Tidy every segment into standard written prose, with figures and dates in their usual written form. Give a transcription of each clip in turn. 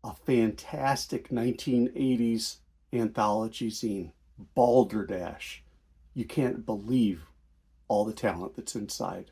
a fantastic 1980s anthology zine, Balderdash. You can't believe all the talent that's inside.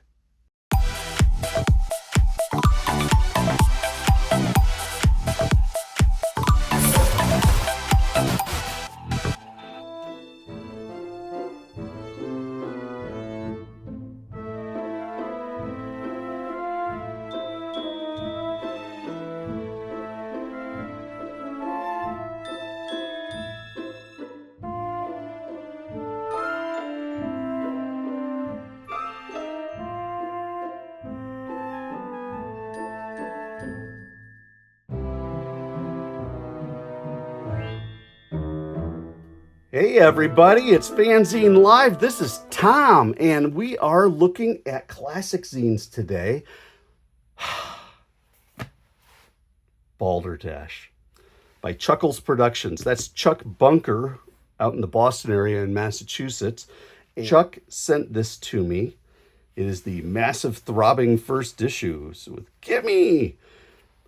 Hey everybody, it's FANzine Live. This is Tom, and we are looking at classic zines today. Balderdash by Chuckles Productions. That's Chuck Bunker out in the Boston area in Massachusetts. Chuck sent this to me. It is the massive throbbing first issue with Gimme,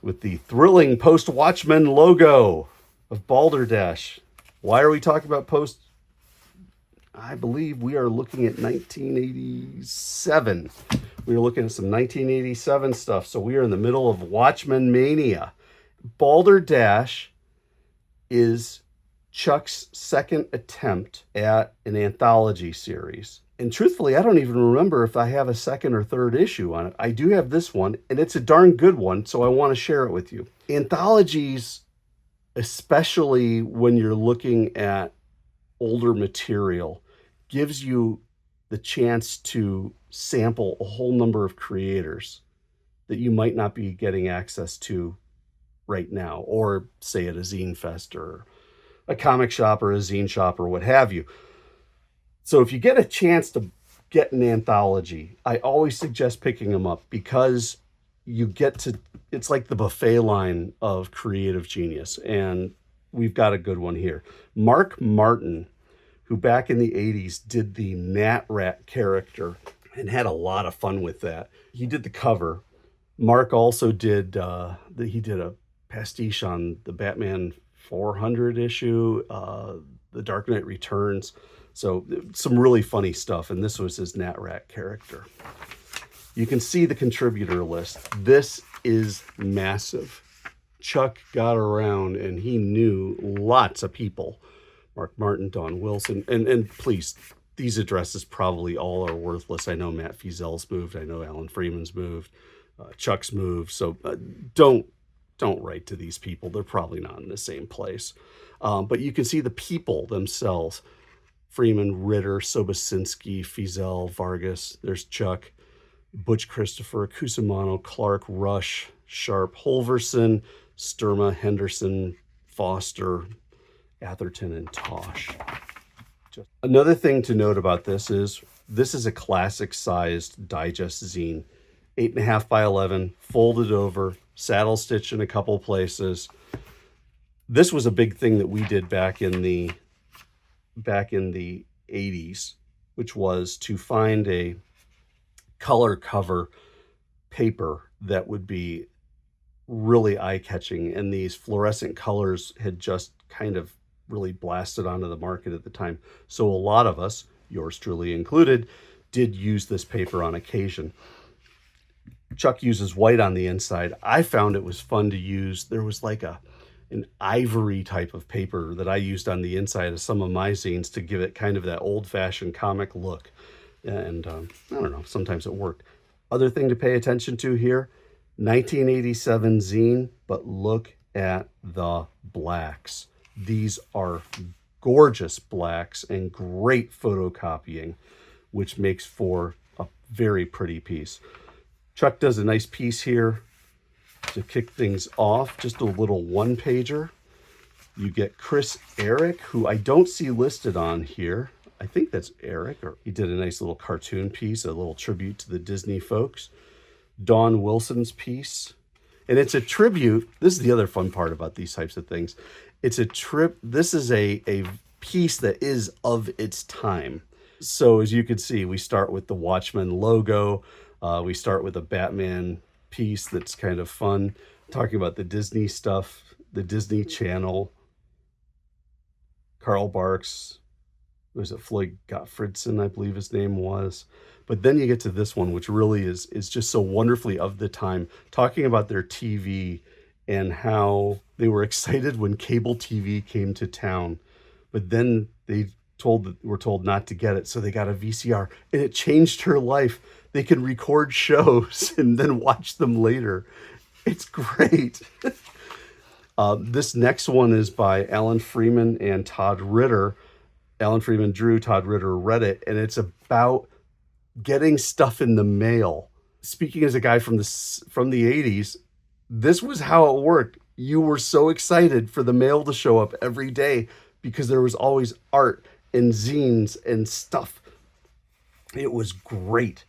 with the thrilling post-Watchmen logo of Balderdash. Why are we talking about post? I believe we are looking at 1987. We are looking at some 1987 stuff. So we are in the middle of Watchmen mania. Balderdash is Chuck's second attempt at an anthology series. And truthfully, I don't even remember if I have a second or third issue on it. I do have this one, and it's a darn good one, so I want to share it with you. Anthologies, especially when you're looking at older material, gives you the chance to sample a whole number of creators that you might not be getting access to right now, or say at a zine fest or a comic shop or a zine shop or what have you. So if you get a chance to get an anthology, I always suggest picking them up, because you get to, it's like the buffet line of creative genius, and we've got a good one here. Mark Martin, who back in the 80s did the Nat Rat character and had a lot of fun with that. He did the cover. Mark also did, he did a pastiche on the Batman 400 issue, The Dark Knight Returns. So some really funny stuff, and this was his Nat Rat character. You can see the contributor list. This is massive. Chuck got around and he knew lots of people. Mark Martin, Don Wilson, and please, these addresses probably all are worthless. I know Matt Fiesel's moved. I know Alan Freeman's moved. Chuck's moved. So don't write to these people. They're probably not in the same place. But you can see the people themselves. Freeman, Ritter, Sobosinski, Fiesel, Vargas. There's Chuck. Butch Christopher, Cusimano, Clark, Rush, Sharp, Holverson, Sturma, Henderson, Foster, Atherton, and Tosh. Another thing to note about this is a classic sized digest zine, 8.5 by 11, folded over, saddle stitch in a couple places. This was a big thing that we did back in the 80s, which was to find a color cover paper that would be really eye-catching, and these fluorescent colors had just kind of really blasted onto the market at the time. So a lot of us, yours truly included, did use this paper on occasion. Chuck uses white on the inside. I found it was fun to use. There was like an ivory type of paper that I used on the inside of some of my zines to give it kind of that old-fashioned comic look. And I don't know, sometimes it worked. Other thing to pay attention to here, 1987 zine, but look at the blacks. These are gorgeous blacks and great photocopying, which makes for a very pretty piece. Chuck does a nice piece here to kick things off, just a little one-pager. You get Chris Eric, who I don't see listed on here. I think that's Eric, or he did a nice little cartoon piece, a little tribute to the Disney folks. Don Wilson's piece. And it's a tribute. This is the other fun part about these types of things. It's a this is a piece that is of its time. So as you can see, we start with the Watchmen logo. We start with a Batman piece that's kind of fun, talking about the Disney stuff. the Disney Channel, Carl Barks, was it Floyd Gottfredson, I believe his name was. But then you get to this one, which really is just so wonderfully of the time, talking about their TV and how they were excited when cable TV came to town. But then they were told not to get it, so they got a VCR, and it changed her life. They can record shows and then watch them later. It's great. This next one is by Alan Freeman and Todd Ritter. Alan Freeman drew, Todd Ritter read it, and it's about getting stuff in the mail. Speaking as a guy from the 80s, this was how it worked. You were so excited for the mail to show up every day because there was always art and zines and stuff. It was great.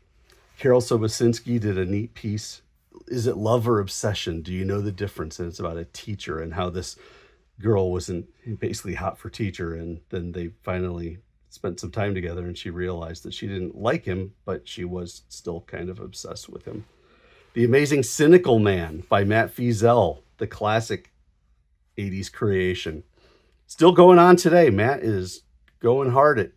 Carol Sobocinski did a neat piece. Is it love or obsession? Do you know the difference? And it's about a teacher and how this girl wasn't basically hot for teacher, and then they finally spent some time together and she realized that she didn't like him, but she was still kind of obsessed with him. The Amazing Cynical Man by Matt Feazell, the classic 80s creation. Still going on today. Matt is going hard.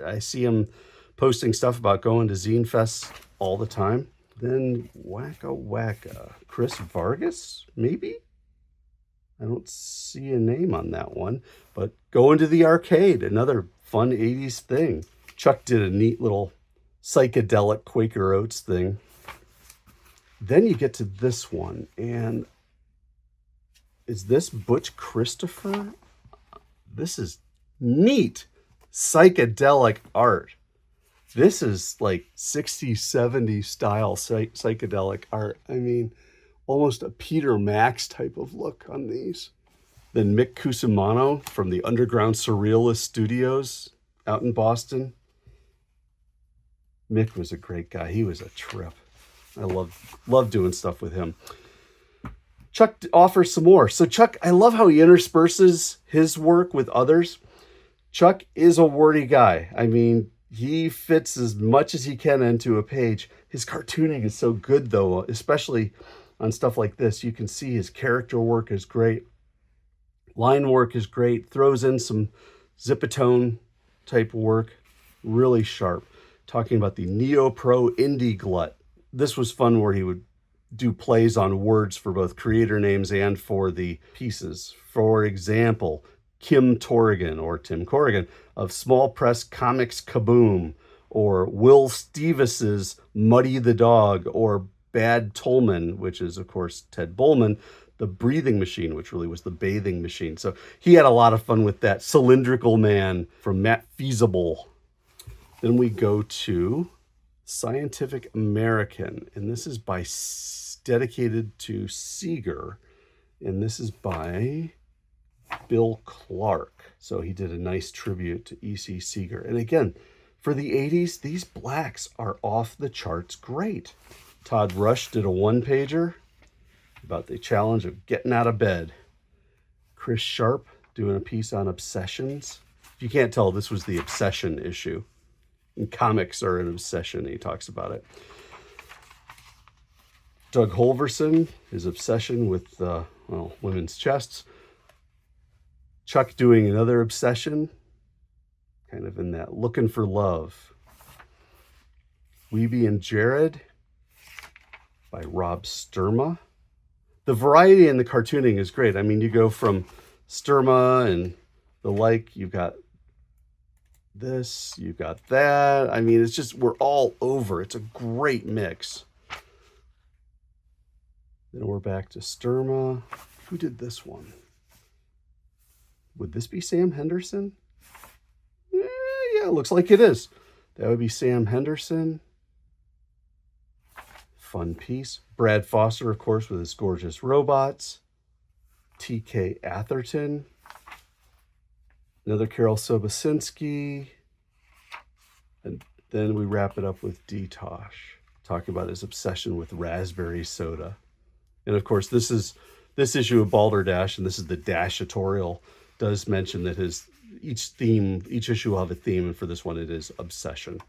I see him posting stuff about going to Zine Fest all the time. Then Wacka, Chris Vargas, maybe? I don't see a name on that one, but Going to the Arcade, another fun 80s thing. Chuck did a neat little psychedelic Quaker Oats thing. Then you get to this one, and is this Butch Christopher? This is neat psychedelic art. This is like 60s, 70s style psychedelic art. I mean, almost a Peter Max type of look on these. Then Mick Cusimano from the Underground Surrealist Studios out in Boston. Mick was a great guy. He was a trip. I love doing stuff with him. Chuck offers some more. So Chuck, I love how he intersperses his work with others. Chuck is a wordy guy. I mean, he fits as much as he can into a page. His cartooning is so good, though, especially on stuff like this. You can see his character work is great. Line work is great. Throws in some Zipatone type work. Really sharp. Talking about the Neo Pro Indie Glut. This was fun where he would do plays on words for both creator names and for the pieces. For example, Kim Torrigan or Tim Corrigan of Small Press Comics Kaboom, or Will Stevis's Muddy the Dog, or Bad Tolman, which is, of course, Ted Bowman, the breathing machine, which really was the bathing machine. So he had a lot of fun with that. Cylindrical Man from Matt Feasible. Then we go to Scientific American, and this is dedicated to Seeger, and this is by Bill Clark. So he did a nice tribute to E.C. Seeger. And again, for the 80s, these blacks are off the charts great. Todd Rush did a one-pager about the challenge of getting out of bed. Chris Sharp doing a piece on obsessions. If you can't tell, this was the obsession issue. And comics are an obsession. He talks about it. Doug Holverson, his obsession with women's chests. Chuck doing another obsession, kind of in that looking for love. Weeby and Jared by Rob Sturma. The variety in the cartooning is great. I mean, you go from Sturma and the like, you've got this, you've got that. I mean, it's just, we're all over. It's a great mix. Then we're back to Sturma. Who did this one? Would this be Sam Henderson? Yeah, it looks like it is. That would be Sam Henderson. Fun piece. Brad Foster, of course, with his gorgeous robots. T.K. Atherton. Another Carol Sobocinski. And then we wrap it up with D. Tosh, talking about his obsession with raspberry soda. And of course, this issue of Balderdash, and this is the Dashatorial, does mention that each issue will have a theme, and for this one it is obsession.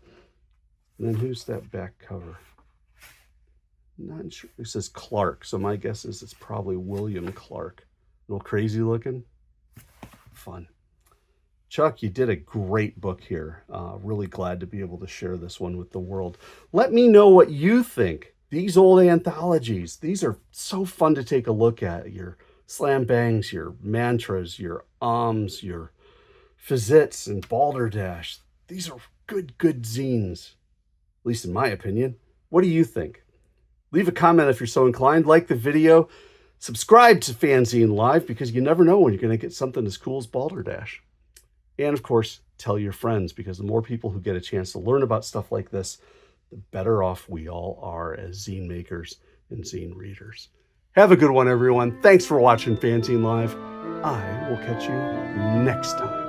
And then who's that back cover? Not sure. It says Clark, so my guess is it's probably William Clark. little crazy looking. Fun. Chuck, you did a great book here. Really glad to be able to share this one with the world. Let me know what you think. These old anthologies, these are so fun to take a look at. Your slam bangs, your mantras, your your fizzits and balderdash. These are good zines, at least in my opinion. What do you think? Leave a comment if you're so inclined. Like the video. Subscribe to FANzine Live, because you never know when you're going to get something as cool as Balderdash. And of course, tell your friends, because the more people who get a chance to learn about stuff like this, the better off we all are as zine makers and zine readers. Have a good one, everyone. Thanks for watching FANzine Live. I will catch you next time.